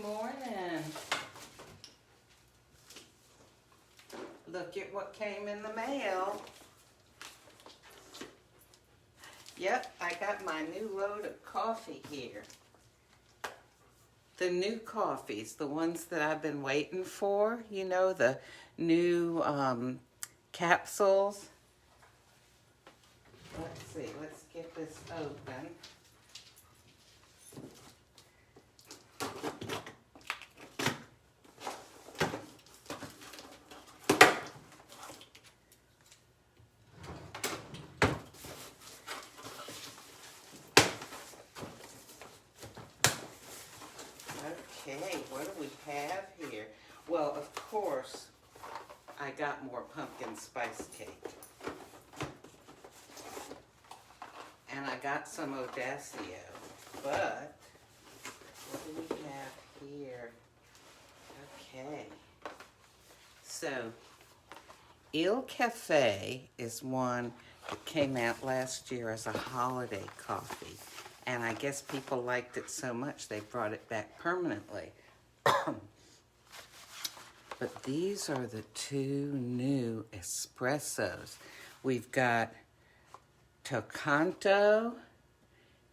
morning. Look at what came in the mail. Yep, I got my new load of coffee here. The new coffees, the ones that I've been waiting for, you know, the new capsules. Let's see, let's get this open. Okay, what do we have here? Well, of course, I got more pumpkin spice cake. And I got some Audacio. But, what do we have here? Okay. So, Il Cafe is one that came out last year as a holiday coffee. And I guess people liked it so much they brought it back permanently. But these are the two new espressos. We've got Toccanto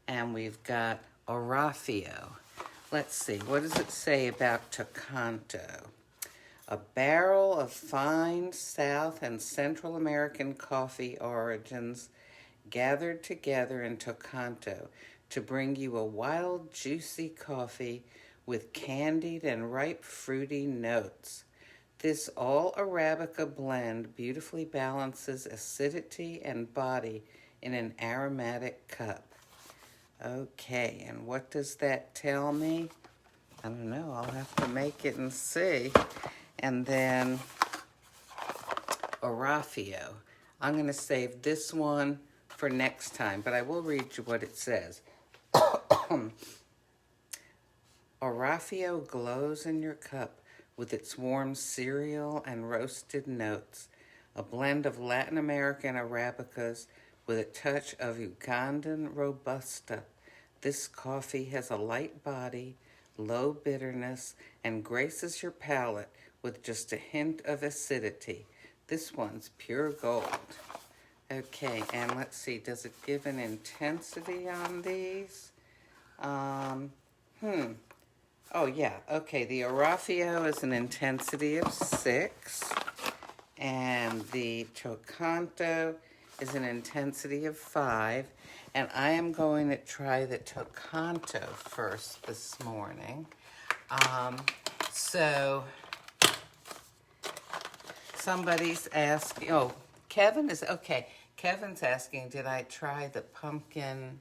and we've got Orafio. Let's see, what does it say about Toccanto? A barrel of fine South and Central American coffee origins gathered together in Toccanto to bring you a wild, juicy coffee with candied and ripe fruity notes. This all Arabica blend beautifully balances acidity and body in an aromatic cup. Okay, and what does that tell me? I don't know, I'll have to make it and see. And then Orafio. I'm going to save this one for next time, but I will read you what it says. Orafio glows in your cup with its warm cereal and roasted notes, a blend of Latin American Arabicas with a touch of Ugandan Robusta. This coffee has a light body, low bitterness, and graces your palate with just a hint of acidity. This one's pure gold. Okay, and let's see, does it give an intensity on these? Oh, yeah, okay, the Orafio is an intensity of 6, and the Toccanto is an intensity of 5, and I am going to try the Toccanto first this morning. So, somebody's asking, oh, Kevin is, okay, Kevin's asking, did I try the pumpkin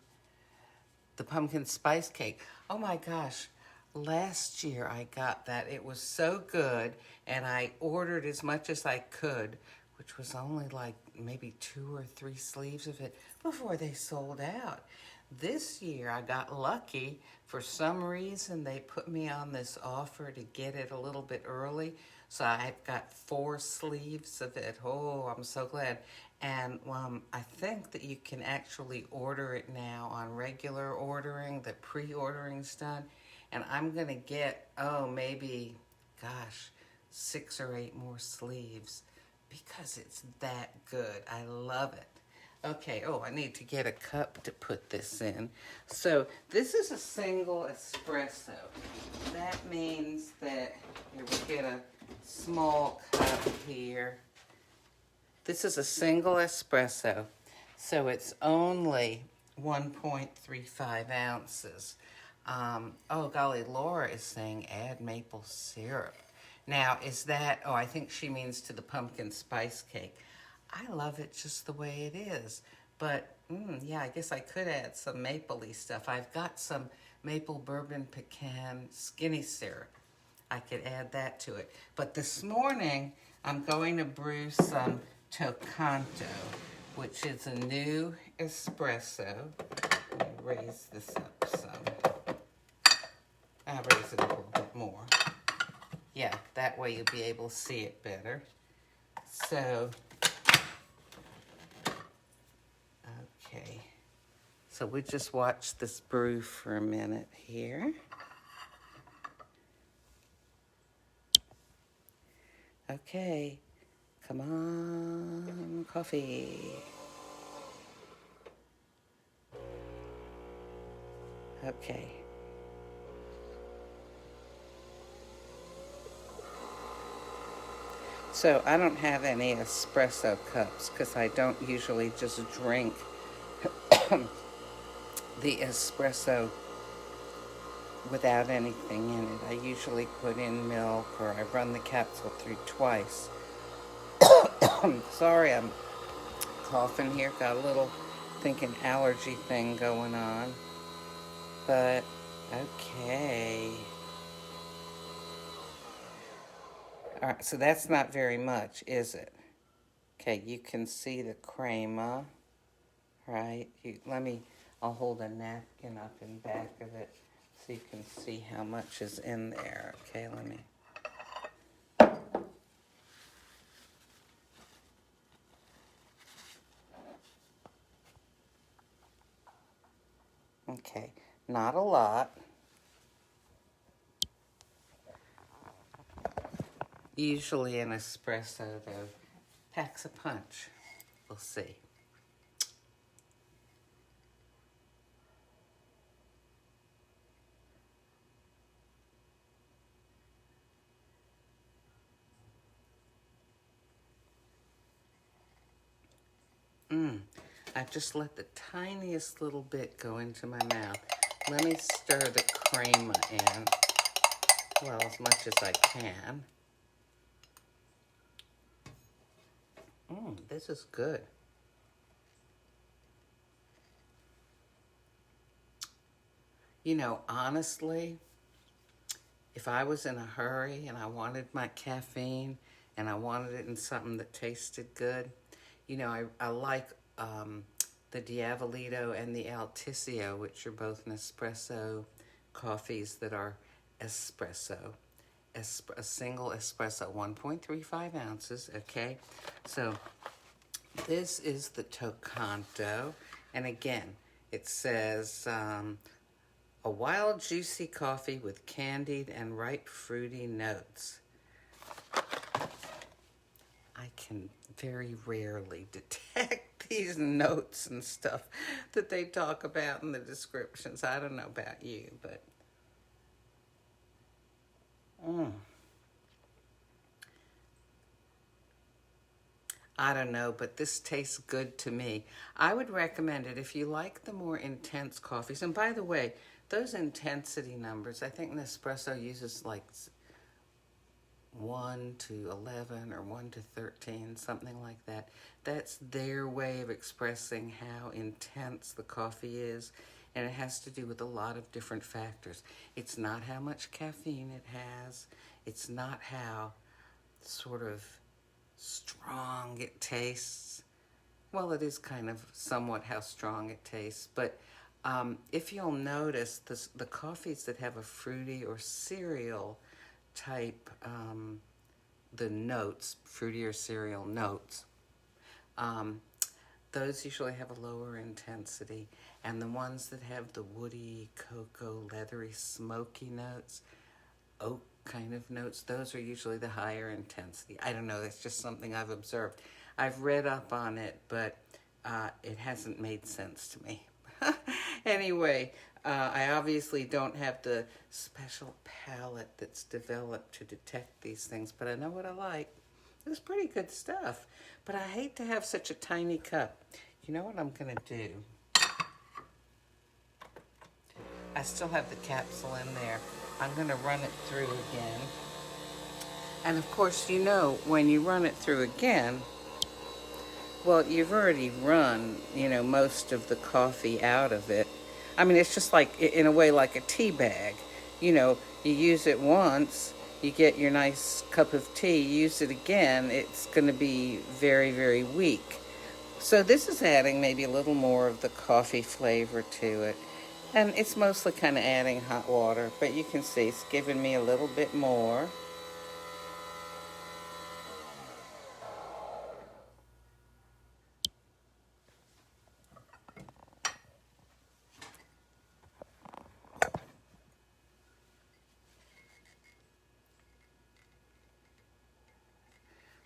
spice cake? Oh my gosh, last year I got that. It was so good, and I ordered as much as I could, which was only like maybe 2 or 3 sleeves of it before they sold out. This year I got lucky. For some reason they put me on this offer to get it a little bit early, so I've got 4 sleeves of it. Oh, I'm so glad. And I think that you can actually order it now on regular ordering. The pre-ordering's done. And I'm going to get, maybe, gosh, 6 or 8 more sleeves because it's that good. I love it. Okay, I need to get a cup to put this in. So this is a single espresso. That means that here we get a small cup here. This is a single espresso, so it's only 1.35 ounces. Oh, golly, Laura is saying add maple syrup. Now, is that, I think she means to the pumpkin spice cake. I love it just the way it is. But, yeah, I guess I could add some maple-y stuff. I've got some maple bourbon pecan skinny syrup. I could add that to it. But this morning, I'm going to brew some Toccanto, which is a new espresso. Let me raise this up some. I'll raise it a little bit more. Yeah, that way you'll be able to see it better. So, okay. So we just watch this brew for a minute here. Okay. Come on, coffee. Okay. So I don't have any espresso cups because I don't usually just drink the espresso without anything in it. I usually put in milk or I run the capsule through twice. Sorry, I'm coughing here. Got a little, thinking allergy thing going on. But, okay. All right, so that's not very much, is it? Okay, you can see the crema, right? I'll hold a napkin up in back of it so you can see how much is in there. Okay, let me. Okay, not a lot. Usually an espresso, though, packs a punch. We'll see. I've just let the tiniest little bit go into my mouth. Let me stir the crema in, well, as much as I can. This is good. You know, honestly, if I was in a hurry and I wanted my caffeine and I wanted it in something that tasted good, you know, I like the Diavolito and the Altisio, which are both Nespresso coffees that are espresso. A single espresso, 1.35 ounces, okay? So this is the Toccanto, and again, it says a wild, juicy coffee with candied and ripe, fruity notes. I can very rarely detect these notes and stuff that they talk about in the descriptions. I don't know about you, but I don't know, but this tastes good to me. I would recommend it if you like the more intense coffees. And by the way, those intensity numbers, I think Nespresso uses like 1 to 11 or 1 to 13, something like that. That's their way of expressing how intense the coffee is, and it has to do with a lot of different factors. It's not how much caffeine it has. It's not how sort of strong it tastes. Well, it is kind of somewhat how strong it tastes, but if you'll notice, the coffees that have a fruity or cereal type, the notes, fruity or cereal notes, those usually have a lower intensity. And the ones that have the woody, cocoa, leathery, smoky notes, oak kind of notes, those are usually the higher intensity. I don't know, that's just something I've observed. I've read up on it, but it hasn't made sense to me. Anyway, I obviously don't have the special palate that's developed to detect these things, but I know what I like. It's pretty good stuff, but I hate to have such a tiny cup. You know what I'm going to do? I still have the capsule in there. I'm going to run it through again. And of course, you know, when you run it through again, well, you've already run, you know, most of the coffee out of it. I mean, it's just like, in a way, like a tea bag. You know, you use it once, you get your nice cup of tea, use it again, it's going to be very, very weak. So this is adding maybe a little more of the coffee flavor to it. And it's mostly kind of adding hot water, but you can see it's giving me a little bit more.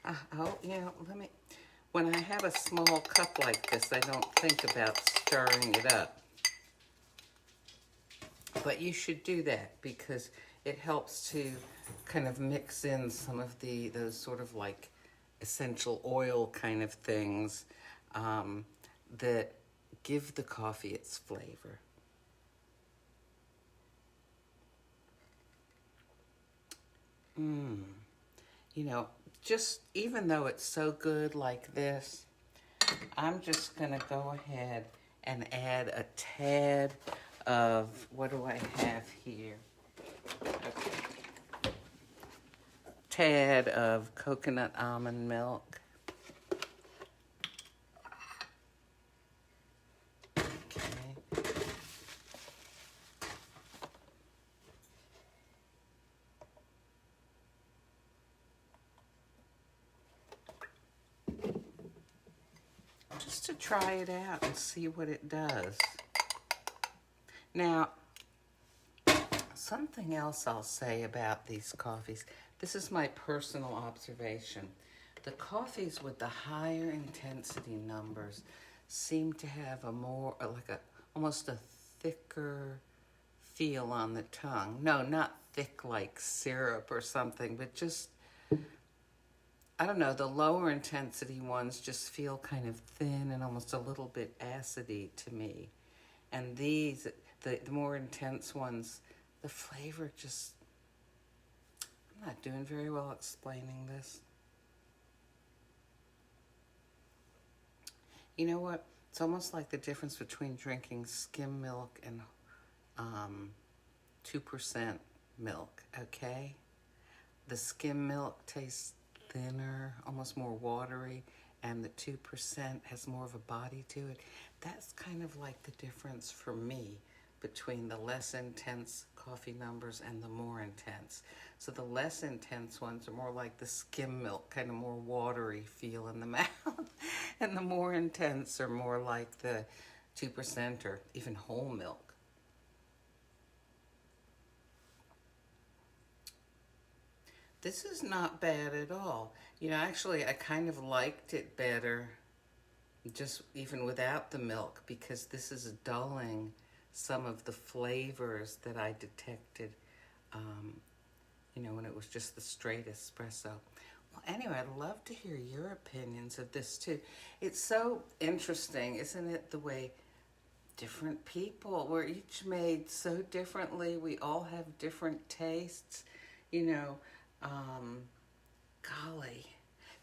Oh, let me, when I have a small cup like this, I don't think about stirring it up. But you should do that because it helps to kind of mix in some of those sort of like essential oil kind of things that give the coffee its flavor. Just even though it's so good like this, I'm just going to go ahead and add a tad of, what do I have here? Okay. Tad of coconut almond milk. Okay. Just to try it out and see what it does. Now, something else I'll say about these coffees. This is my personal observation. The coffees with the higher intensity numbers seem to have a more, almost a thicker feel on the tongue. No, not thick like syrup or something, but just, I don't know, the lower intensity ones just feel kind of thin and almost a little bit acidy to me. And these, the more intense ones, the flavor just, I'm not doing very well explaining this. You know what? It's almost like the difference between drinking skim milk and 2% milk, okay? The skim milk tastes thinner, almost more watery, and the 2% has more of a body to it. That's kind of like the difference for me between the less intense coffee numbers and the more intense. So the less intense ones are more like the skim milk, kind of more watery feel in the mouth. And the more intense are more like the 2% or even whole milk. This is not bad at all. Actually, I kind of liked it better just even without the milk because this is dulling some of the flavors that I detected, when it was just the straight espresso. Well, anyway, I'd love to hear your opinions of this too. It's so interesting, isn't it, the way different people, we're each made so differently. We all have different tastes, golly.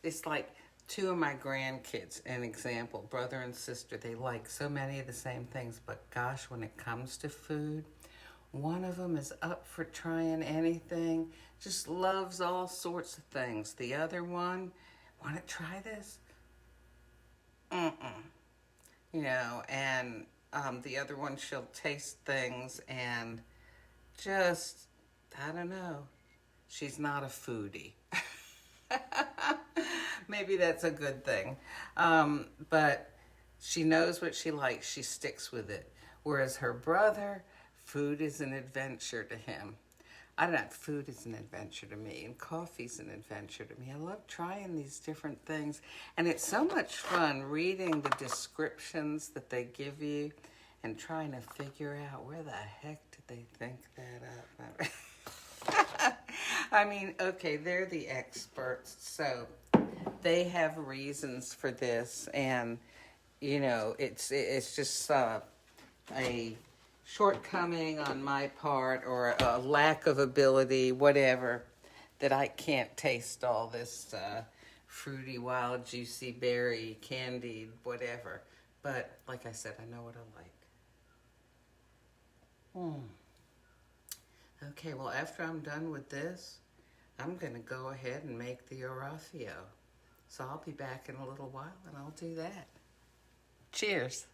It's like two of my grandkids, an example, brother and sister, they like so many of the same things, but gosh, when it comes to food, one of them is up for trying anything, just loves all sorts of things. The other one, want to try this? And the other one, she'll taste things and just, I don't know, she's not a foodie. Maybe that's a good thing. But she knows what she likes. She sticks with it. Whereas her brother, food is an adventure to him. I don't know, food is an adventure to me, and coffee's an adventure to me. I love trying these different things. And it's so much fun reading the descriptions that they give you and trying to figure out where the heck did they think that up. I mean, okay, they're the experts, so they have reasons for this, and it's just a shortcoming on my part or a lack of ability, whatever, that I can't taste all this fruity, wild, juicy berry, candied, whatever. But like I said, I know what I like. Okay, well, after I'm done with this, I'm going to go ahead and make the Orafio. So I'll be back in a little while and I'll do that. Cheers.